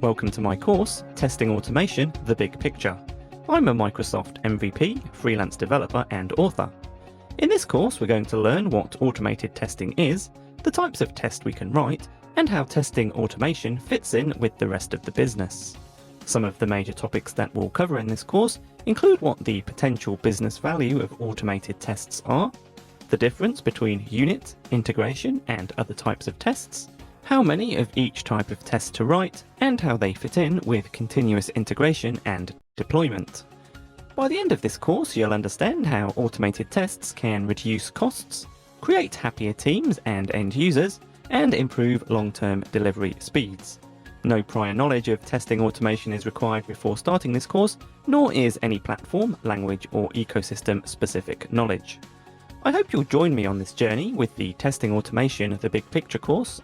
Welcome to my course, Testing Automation, The Big Picture. I'm a Microsoft MVP, freelance developer and author. In this course, we're going to learn what automated testing is, the types of tests we can write, and how testing automation fits in with the rest of the business. Some of the major topics that we'll cover in this course include what the potential business value of automated tests are, the difference between unit, integration, and other types of tests, how many of each type of test to write, and how they fit in with continuous integration and deployment. By the end of this course, you'll understand how automated tests can reduce costs, create happier teams and end users, and improve long-term delivery speeds. No prior knowledge of testing automation is required before starting this course, nor is any platform, language, or ecosystem-specific knowledge. I hope you'll join me on this journey with the Testing Automation The Big Picture course